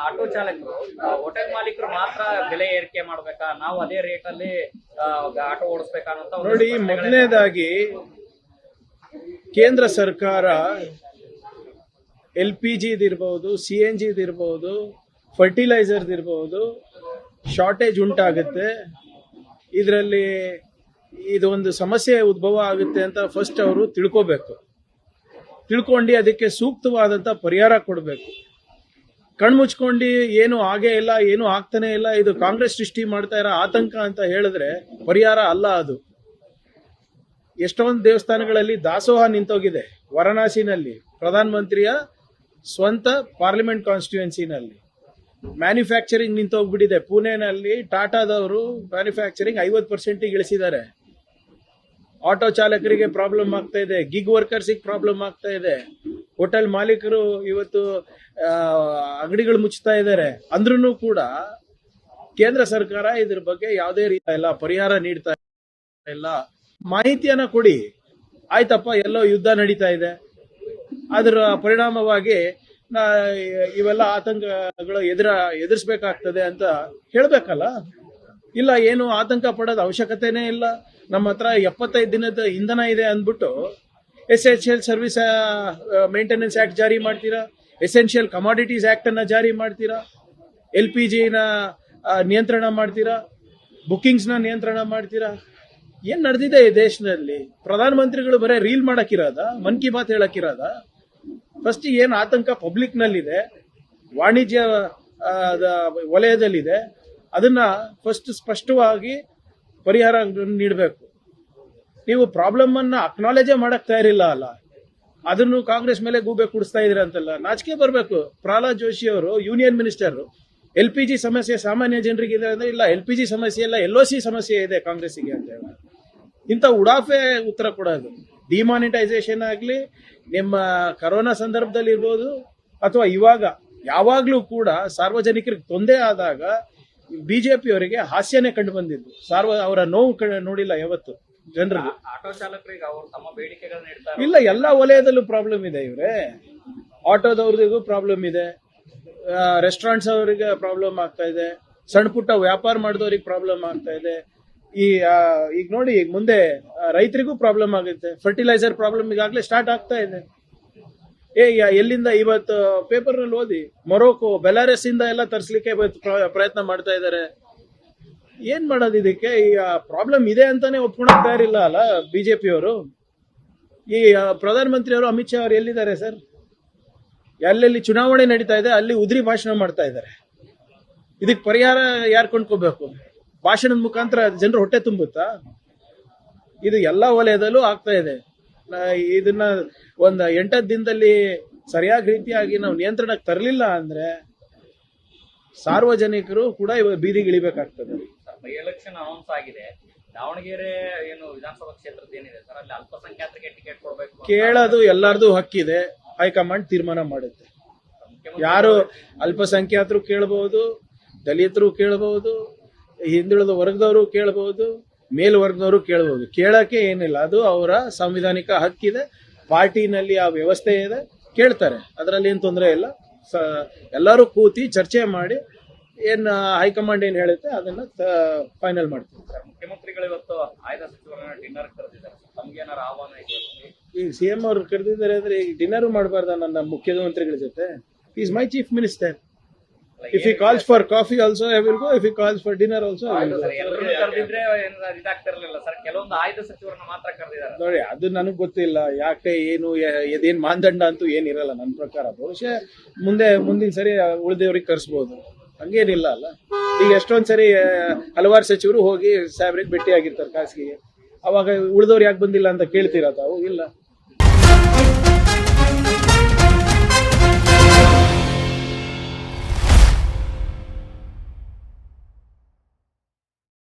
Auto ಚಾಲಕರು hotel ಮಾಲೀಕರು ಮಾತ್ರ ಬೆಲೆ ಏರಿಕೆ ಮಾಡ್ಬೇಕಾ, ನಾವು ಅದೇ ರೇಟ್ ಅಲ್ಲಿ ಆಟೋ ಓಡಿಸ್ಬೇಕಾ ಅನ್ನೋ ನೋಡಿ. ಮೊದಲನೇದಾಗಿ ಕೇಂದ್ರ ಸರ್ಕಾರ LPG ಇರ್ಬಹುದು, CNG ಇರ್ಬಹುದು, ಫರ್ಟಿಲೈಸರ್ ಇರ್ಬಹುದು, ಶಾರ್ಟೇಜ್ ಉಂಟಾಗುತ್ತೆ. ಇದರಲ್ಲಿ ಇದು ಒಂದು ಸಮಸ್ಯೆ ಉದ್ಭವ ಆಗುತ್ತೆ ಅಂತ ಫಸ್ಟ್ ಅವರು ತಿಳ್ಕೊಂಡು ಅದಕ್ಕೆ ಸೂಕ್ತವಾದಂಥ ಪರಿಹಾರ ಕೊಡಬೇಕು. ಕಣ್ಮುಚ್ಕೊಂಡು ಏನು ಆಗೇ ಇಲ್ಲ, ಏನು ಆಗ್ತಾನೆ ಇಲ್ಲ, ಇದು ಕಾಂಗ್ರೆಸ್ ಸೃಷ್ಟಿ ಮಾಡ್ತಾ ಇರೋ ಆತಂಕ ಅಂತ ಹೇಳಿದ್ರೆ ಪರಿಹಾರ ಅಲ್ಲ ಅದು. ಎಷ್ಟೊಂದು ದೇವಸ್ಥಾನಗಳಲ್ಲಿ ದಾಸೋಹ ನಿಂತೋಗಿದೆ. ವಾರಣಾಸಿನಲ್ಲಿ ಪ್ರಧಾನ ಮಂತ್ರಿಯ ಸ್ವಂತ ಪಾರ್ಲಿಮೆಂಟ್ ಕಾನ್ಸ್ಟಿಟ್ಯೂನ್ಸಿನಲ್ಲಿ ಮ್ಯಾನುಫ್ಯಾಕ್ಚರಿಂಗ್ ನಿಂತೋಗ್ಬಿಟ್ಟಿದೆ. ಪುಣೆನಲ್ಲಿ ಟಾಟಾದವರು ಮ್ಯಾನುಫ್ಯಾಕ್ಚರಿಂಗ್ 50% ಇಳಿಸಿದ್ದಾರೆ. ಆಟೋ ಚಾಲಕರಿಗೆ ಪ್ರಾಬ್ಲಮ್ ಆಗ್ತಾ ಇದೆ, ಗಿಗ್ ವರ್ಕರ್ಸಿಗೆ ಪ್ರಾಬ್ಲಮ್ ಆಗ್ತಾ ಇದೆ, ಹೋಟೆಲ್ ಮಾಲೀಕರು ಇವತ್ತು ಅಂಗಡಿಗಳು ಮುಚ್ತಾ ಇದ್ದಾರೆ. ಅಂದ್ರೂ ಕೂಡ ಕೇಂದ್ರ ಸರ್ಕಾರ ಇದ್ರ ಬಗ್ಗೆ ಯಾವುದೇ ರೀತಿ ಪರಿಹಾರ ನೀಡ್ತಾ ಇಲ್ಲ. ಮಾಹಿತಿಯನ್ನ ಕೊಡಿ. ಆಯ್ತಪ್ಪ, ಎಲ್ಲೋ ಯುದ್ಧ ನಡೀತಾ ಇದೆ, ಅದರ ಪರಿಣಾಮವಾಗಿ ಇವೆಲ್ಲ ಆತಂಕಗಳು ಎದುರಿಸಬೇಕಾಗ್ತದೆ ಅಂತ ಹೇಳ್ಬೇಕಲ್ಲ. ಇಲ್ಲ, ಏನು ಆತಂಕ ಪಡೋದು ಅವಶ್ಯಕತೆನೇ ಇಲ್ಲ, ನಮ್ಮ ಹತ್ರ 75 ದಿನದ ಇಂಧನ ಇದೆ ಅಂದ್ಬಿಟ್ಟು ಎಸೆನ್ಷಿಯಲ್ ಸರ್ವಿಸ್ ಮೇಂಟೆನೆನ್ಸ್ ಆಕ್ಟ್ ಜಾರಿ ಮಾಡ್ತೀರಾ, ಎಸೆನ್ಷಿಯಲ್ ಕಮಾಡಿಟೀಸ್ ಆಕ್ಟ್ ಅನ್ನ ಜಾರಿ ಮಾಡ್ತೀರಾ, LPG-ನ ನಿಯಂತ್ರಣ ಮಾಡ್ತೀರಾ, ಬುಕಿಂಗ್ಸ್ ನ ನಿಯಂತ್ರಣ ಮಾಡ್ತೀರಾ. ಏನ್ ನಡೆದಿದೆ ಈ ದೇಶದಲ್ಲಿ? ಪ್ರಧಾನಮಂತ್ರಿಗಳು ಬರೀ ರೀಲ್ ಮಾಡಕ್ಕಿರೋದ, ಮನ್ ಕಿ ಬಾತ್ ಹೇಳಕ್ಕಿರೋದ? ಫಸ್ಟ್ ಏನ್ ಆತಂಕ ಪಬ್ಲಿಕ್ ನಲ್ಲಿದೆ, ವಾಣಿಜ್ಯ ವಲಯದಲ್ಲಿದೆ, ಅದನ್ನ ಫಸ್ಟ್ ಸ್ಪಷ್ಟವಾಗಿ ಪರಿಹಾರ ನೀಡಬೇಕು. ನೀವು ಪ್ರಾಬ್ಲಮ್ ಅನ್ನ ಅಕ್ನಾಲೇಜೇ ಮಾಡಕ್ ತಯಾರಿಲ್ಲ ಅಲ್ಲ, ಅದನ್ನು ಕಾಂಗ್ರೆಸ್ ಮೇಲೆ ಗೂಬೆ ಕುಡಿಸ್ತಾ ಇದೀರ ಅಂತಲ್ಲ. ನಾಚಿಕೆ ಬರಬೇಕು. ಪ್ರಹ್ಲಾದ್ ಜೋಶಿ ಅವರು ಯೂನಿಯನ್ ಮಿನಿಸ್ಟರ್, LPG ಸಮಸ್ಯೆ ಸಾಮಾನ್ಯ ಜನರಿಗೆ ಇದೆ ಅಂದ್ರೆ, ಇಲ್ಲ LPG ಸಮಸ್ಯೆ ಇಲ್ಲ, LOC ಸಮಸ್ಯೆ ಇದೆ ಕಾಂಗ್ರೆಸ್ಸಿಗೆ ಅಂತ ಹೇಳ. ಇಂಥ ಉಡಾಫೆ ಉತ್ತರ ಕೊಡೋದು. ಡಿಮಾನಿಟೈಸೇಷನ್ ಆಗಲಿ, ನಿಮ್ಮ ಕರೋನಾ ಸಂದರ್ಭದಲ್ಲಿ ಇರ್ಬೋದು, ಅಥವಾ ಇವಾಗ ಯಾವಾಗ್ಲೂ ಕೂಡ ಸಾರ್ವಜನಿಕರಿಗೆ ತೊಂದರೆ ಆದಾಗ BJP ಅವರಿಗೆ ಹಾಸ್ಯನೇ ಕಂಡು ಬಂದಿದ್ದು. ಅವರ ನೋವು ನೋಡಿಲ್ಲ ಯಾವತ್ತು ಜನರಿಗೆ. ಆಟೋ ಚಾಲಕರಿಗೆ ಅವರು ತಮ್ಮ ಬೇಡಿಕೆಗಳನ್ನ ಇಡ್ತಾರೆ. ಇಲ್ಲ, ಎಲ್ಲಾ ವಲಯದಲ್ಲೂ ಪ್ರಾಬ್ಲಮ್ ಇದೆ ಇವ್ರೆ. ಆಟೋದವ್ರಿಗೂ ಪ್ರಾಬ್ಲಮ್ ಇದೆ, ರೆಸ್ಟೋರೆಂಟ್ಸ್ ಅವರಿಗೆ ಪ್ರಾಬ್ಲಮ್ ಆಗ್ತಾ ಇದೆ, ಸಣ್ಣ ಪುಟ್ಟ ವ್ಯಾಪಾರ ಮಾಡಿದವ್ರಿಗೆ ಪ್ರಾಬ್ಲಮ್ ಆಗ್ತಾ ಇದೆ. ಈಗ ನೋಡಿ, ಈಗ ಮುಂದೆ ರೈತರಿಗೂ ಪ್ರಾಬ್ಲಮ್ ಆಗುತ್ತೆ. ಫರ್ಟಿಲೈಸರ್ ಪ್ರಾಬ್ಲಮ್ ಈಗಾಗಲೇ ಸ್ಟಾರ್ಟ್ ಆಗ್ತಾ ಇದೆ. ಎಲ್ಲಿಂದ ಇವತ್ತು ಪೇಪರ್ ನಲ್ಲಿ ಓದಿ, ಮೊರೊಕೊ, ಬೆಲಾರಸ್ ಇಂದ ಎಲ್ಲ ತರಿಸಲಿಕ್ಕೆ ಪ್ರಯತ್ನ ಮಾಡ್ತಾ ಇದ್ದಾರೆ. ಏನ್ ಮಾಡೋದು ಇದಕ್ಕೆ? ಈ ಪ್ರಾಬ್ಲಮ್ ಇದೆ ಅಂತಾನೆ ಒಪ್ಕೊಳಕ್ ತಯಾರಿಲ್ಲ ಅಲ್ಲ BJP ಅವರು. ಈ ಪ್ರಧಾನಮಂತ್ರಿ ಅವರು, ಅಮಿತ್ ಶಾ ಅವರು ಎಲ್ಲಿದ್ದಾರೆ ಸರ್? ಎಲ್ಲೆಲ್ಲಿ ಚುನಾವಣೆ ನಡೀತಾ ಇದೆ ಅಲ್ಲಿ ಉದ್ರಿ ಭಾಷಣ ಮಾಡ್ತಾ ಇದ್ದಾರೆ. ಇದಕ್ಕೆ ಪರಿಹಾರ ಯಾರು ಕೊಂಡ್ಕೋಬೇಕು? ಭಾಷಣದ ಮುಖಾಂತರ ಜನರು ಹೊಟ್ಟೆ ತುಂಬುತ್ತಾ? ಇದು ಎಲ್ಲಾ ವಲಯದಲ್ಲೂ ಆಗ್ತಾ ಇದೆ. ಇದನ್ನ ಒಂದು 8 ದಿನದಲ್ಲಿ ಸರಿಯಾದ ರೀತಿಯಾಗಿ ನಾವು ನಿಯಂತ್ರಣಕ್ಕೆ ತರಲಿಲ್ಲ ಅಂದ್ರೆ ಸಾರ್ವಜನಿಕರು ಕೂಡ ಬೀದಿಗೆ ಇಳಿಬೇಕಾಗ್ತದೆ. ಎಲೆಕ್ಷನ್ ಅನೌನ್ಸ್ ಆಗಿದೆ. ದಾವಣಗೆರೆ ಏನು ವಿಧಾನಸಭಾ ಕ್ಷೇತ್ರದ ಏನಿದೆ ಸರ್, ಅಲ್ಲಿ ಅಲ್ಪಸಂಖ್ಯಾತರಿಗೆ ಟಿಕೆಟ್ ಕೊಡಬೇಕು ಕೇಳೋದು ಎಲ್ಲರದು ಹಕ್ಕಿದೆ. ಹೈಕಮಾಂಡ್ ತೀರ್ಮಾನ ಮಾಡುತ್ತೆ. ಯಾರು ಅಲ್ಪಸಂಖ್ಯಾತರು ಕೇಳಬಹುದು, ದಲಿತರು ಕೇಳಬಹುದು, ಹಿಂದುಳಿದ ವರ್ಗದವರು ಕೇಳಬಹುದು, ಮೇಲ್ವರ್ಗದವರು ಕೇಳಬಹುದು. ಕೇಳಕ್ಕೆ ಏನಿಲ್ಲ, ಅದು ಅವರ ಸಂವಿಧಾನಿಕ ಹಕ್ಕಿದೆ. ಪಾರ್ಟಿನಲ್ಲಿ ಆ ವ್ಯವಸ್ಥೆ ಇದೆ, ಕೇಳ್ತಾರೆ. ಅದರಲ್ಲಿ ಏನು ತೊಂದರೆ ಇಲ್ಲ. ಎಲ್ಲರೂ ಕೂತಿ ಚರ್ಚೆ ಮಾಡಿ ಏನ್ ಹೈಕಮಾಂಡ್ ಏನ್ ಹೇಳುತ್ತೆ ಅದನ್ನ ಫೈನಲ್ ಮಾಡ್ತೀವಿ. ಮುಖ್ಯಮಂತ್ರಿಗಳು ಇವತ್ತು ಆಯ್ದ ಸಚಿವರನ್ನ ಡಿನ್ನರ್ ಕರೆದಿದ್ದಾರೆ. ತಮ್ಗೆ ಏನಾರ ಆಹ್ವಾನ ಇದೆ? ಈಗ CM ಅವರು ಕರೆದಿದ್ದಾರೆ ಅಂದ್ರೆ ಈಗ ಡಿನ್ನರ್ ಮಾಡಬಾರ್ದ ನನ್ನ ಮುಖ್ಯಮಂತ್ರಿಗಳ ಜೊತೆ? Is my chief minister. If he calls for coffee also, I will go. If he calls for dinner also, I will go. ಕರೆದಿದ್ರೆ ಇದಾಗ್ತಿರ್ಲಿಲ್ಲ ಸರ್, ಕೆಲವೊಂದು ಆಯ್ದ ಸಚಿವರನ್ನ ಮಾತ್ರ ಕರೆದಿದ್ದಾರೆ. ನೋಡಿ, ಅದು ನನಗೆ ಗೊತ್ತಿಲ್ಲ ಯಾಕೆ, ಏನು ಇದೇನ್ ಮಾನದಂಡ ಅಂತೂ ಏನಿರಲ್ಲ ನನ್ನ ಪ್ರಕಾರ. ಬಹುಶಃ ಮುಂದಿನ ಸರಿ ಉಳಿದವ್ರಿಗೆ ಕರ್ಸ್ಬೋದು, ಹಂಗೇನಿಲ್ಲ ಅಲ್ಲ. ಈಗ ಎಷ್ಟೊಂದ್ ಸರಿ ಹಲವಾರು ಸಚಿವರು ಹೋಗಿ ಸಾಹೇಬ್ರಿಗೆ ಭೇಟಿ ಆಗಿರ್ತಾರೆ ಖಾಸಗಿಗೆ. ಅವಾಗ ಉಳಿದವ್ರು ಯಾಕೆ ಬಂದಿಲ್ಲ ಅಂತ ಕೇಳ್ತೀರಾ ತಾವು? ಇಲ್ಲ.